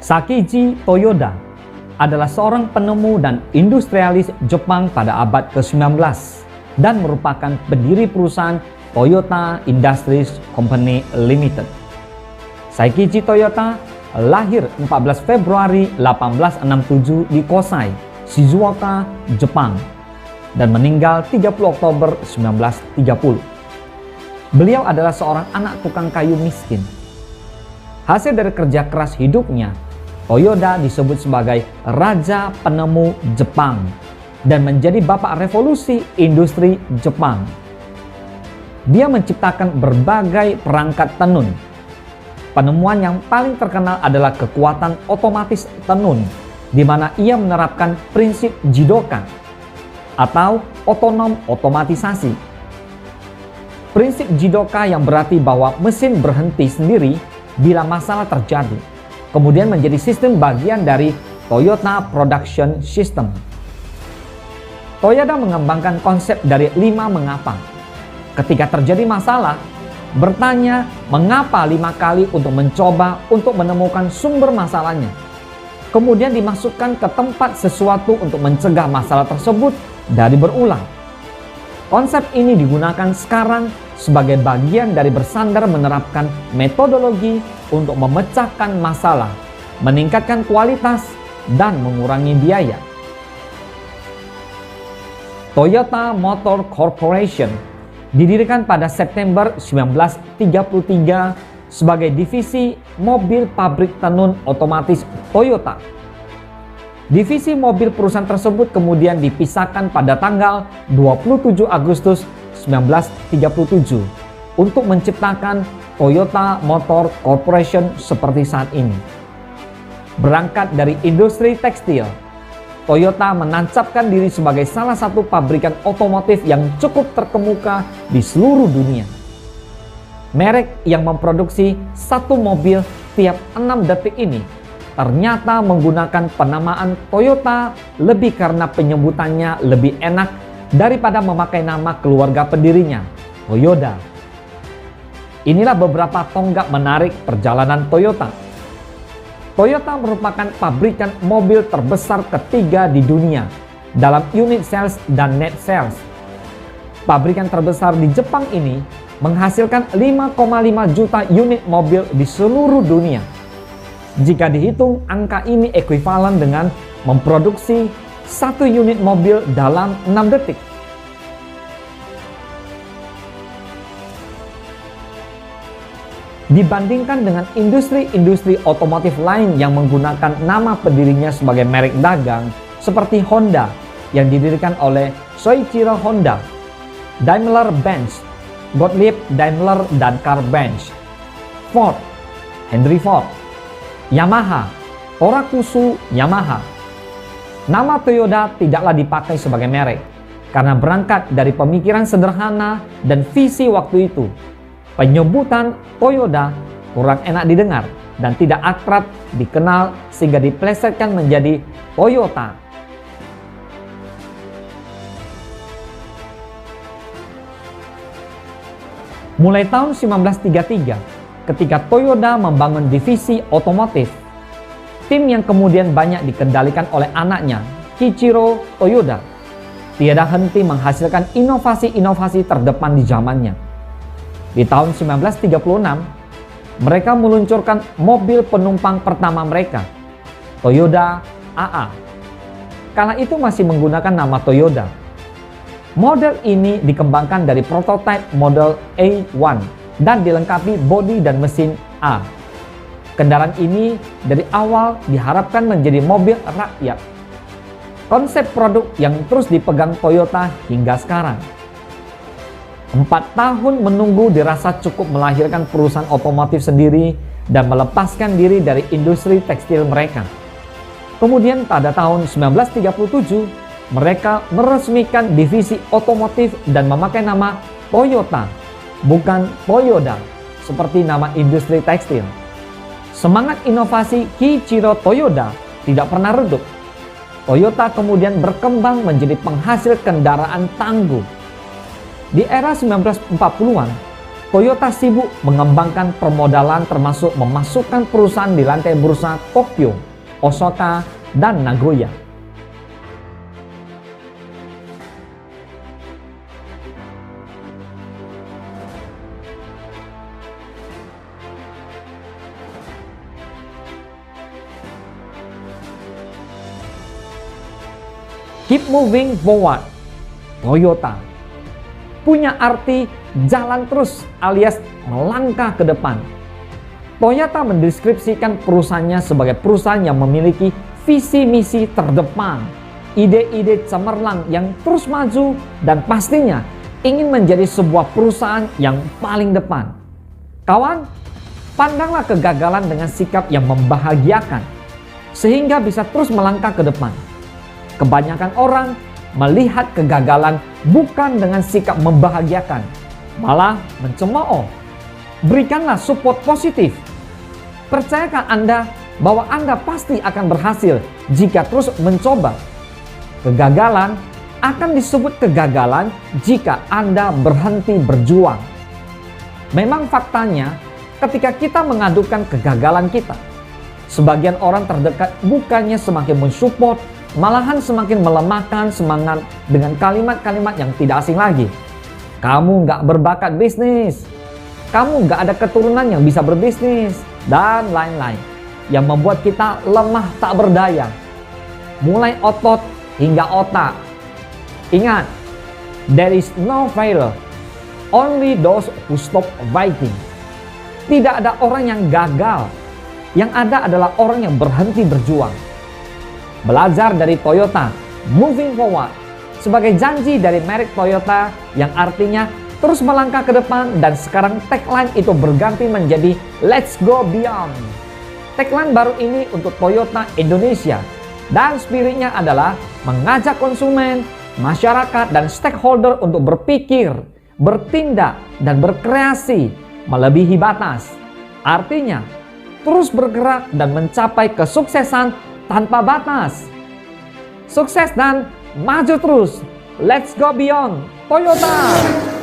Sakiji Toyoda adalah seorang penemu dan industrialis Jepang pada abad ke-19 dan merupakan pendiri perusahaan Toyota Industries Company Limited. Sakiji Toyoda lahir 14 Februari 1867 di Kosai, Shizuoka, Jepang, dan meninggal 30 Oktober 1930. Beliau adalah seorang anak tukang kayu miskin. Hasil dari kerja keras hidupnya, Toyoda disebut sebagai Raja Penemu Jepang dan menjadi bapak revolusi industri Jepang. Dia menciptakan berbagai perangkat tenun. Penemuan yang paling terkenal adalah kekuatan otomatis tenun, di mana ia menerapkan prinsip jidoka atau otonom otomatisasi. Prinsip jidoka yang berarti bahwa mesin berhenti sendiri bila masalah terjadi, kemudian menjadi sistem bagian dari Toyota Production System. Toyoda mengembangkan konsep dari 5 mengapa. Ketika terjadi masalah, bertanya mengapa 5 kali untuk mencoba untuk menemukan sumber masalahnya. Kemudian dimasukkan ke tempat sesuatu untuk mencegah masalah tersebut dari berulang. Konsep ini digunakan sekarang sebagai bagian dari bersandar menerapkan metodologi untuk memecahkan masalah, meningkatkan kualitas, dan mengurangi biaya. Toyota Motor Corporation didirikan pada September 1933 sebagai divisi mobil pabrik tenun otomatis Toyota. Divisi mobil perusahaan tersebut kemudian dipisahkan pada tanggal 27 Agustus 1937 untuk menciptakan Toyota Motor Corporation seperti saat ini. Berangkat dari industri tekstil, Toyota menancapkan diri sebagai salah satu pabrikan otomotif yang cukup terkemuka di seluruh dunia. Merek yang memproduksi satu mobil tiap 6 detik ini ternyata menggunakan penamaan Toyota lebih karena penyebutannya lebih enak daripada memakai nama keluarga pendirinya, Toyoda. Inilah beberapa tonggak menarik perjalanan Toyota. Toyota merupakan pabrikan mobil terbesar ketiga di dunia dalam unit sales dan net sales. Pabrikan terbesar di Jepang ini menghasilkan 5,5 juta unit mobil di seluruh dunia. Jika dihitung, angka ini ekuivalen dengan memproduksi 1 unit mobil dalam 6 detik. Dibandingkan dengan industri-industri otomotif lain yang menggunakan nama pendirinya sebagai merek dagang seperti Honda yang didirikan oleh Soichiro Honda, Daimler-Benz, Gottlieb Daimler dan Karl Benz, Ford, Henry Ford, Yamaha, Torakusu Yamaha. Nama Toyota tidaklah dipakai sebagai merek karena berangkat dari pemikiran sederhana dan visi waktu itu. Penyebutan Toyota kurang enak didengar dan tidak akrab dikenal sehingga diplesetkan menjadi Toyota. Mulai tahun 1933, ketika Toyota membangun divisi otomotif, tim yang kemudian banyak dikendalikan oleh anaknya, Kiichiro Toyoda, tiada henti menghasilkan inovasi-inovasi terdepan di zamannya. Di tahun 1936, mereka meluncurkan mobil penumpang pertama mereka, Toyota AA. Kala itu masih menggunakan nama Toyota. Model ini dikembangkan dari prototipe model A1 dan dilengkapi bodi dan mesin A. Kendaraan ini dari awal diharapkan menjadi mobil rakyat. Konsep produk yang terus dipegang Toyota hingga sekarang. 4 tahun menunggu dirasa cukup melahirkan perusahaan otomotif sendiri dan melepaskan diri dari industri tekstil mereka. Kemudian pada tahun 1937, mereka meresmikan divisi otomotif dan memakai nama Toyota, bukan Toyoda, seperti nama industri tekstil. Semangat inovasi Kiichiro Toyoda tidak pernah redup. Toyota kemudian berkembang menjadi penghasil kendaraan tangguh. Di era 1940-an, Toyota sibuk mengembangkan permodalan termasuk memasukkan perusahaan di lantai bursa Tokyo, Osaka, dan Nagoya. Keep moving forward. Toyota punya arti jalan terus alias melangkah ke depan. Toyota mendeskripsikan perusahaannya sebagai perusahaan yang memiliki visi misi terdepan, ide-ide cemerlang yang terus maju, dan pastinya ingin menjadi sebuah perusahaan yang paling depan. Kawan, pandanglah kegagalan dengan sikap yang membahagiakan sehingga bisa terus melangkah ke depan. Kebanyakan orang melihat kegagalan bukan dengan sikap membahagiakan, malah mencemooh. Berikanlah support positif. Percayakan Anda bahwa Anda pasti akan berhasil jika terus mencoba. Kegagalan akan disebut kegagalan jika Anda berhenti berjuang. Memang faktanya, ketika kita mengadukan kegagalan kita, sebagian orang terdekat bukannya semakin mensupport, malahan semakin melemahkan semangat dengan kalimat-kalimat yang tidak asing lagi. Kamu nggak berbakat bisnis, kamu nggak ada keturunan yang bisa berbisnis, dan lain-lain, yang membuat kita lemah tak berdaya, mulai otot hingga otak. Ingat, there is no failure, only those who stop fighting. Tidak ada orang yang gagal, yang ada adalah orang yang berhenti berjuang. Belajar dari Toyota, moving forward, sebagai janji dari merek Toyota yang artinya terus melangkah ke depan, dan sekarang tagline itu berganti menjadi Let's Go Beyond. Tagline baru ini untuk Toyota Indonesia, dan spiritnya adalah mengajak konsumen, masyarakat, dan stakeholder untuk berpikir, bertindak, dan berkreasi melebihi batas. Artinya, terus bergerak dan mencapai kesuksesan tanpa batas. Sukses dan maju terus. Let's go beyond Toyota.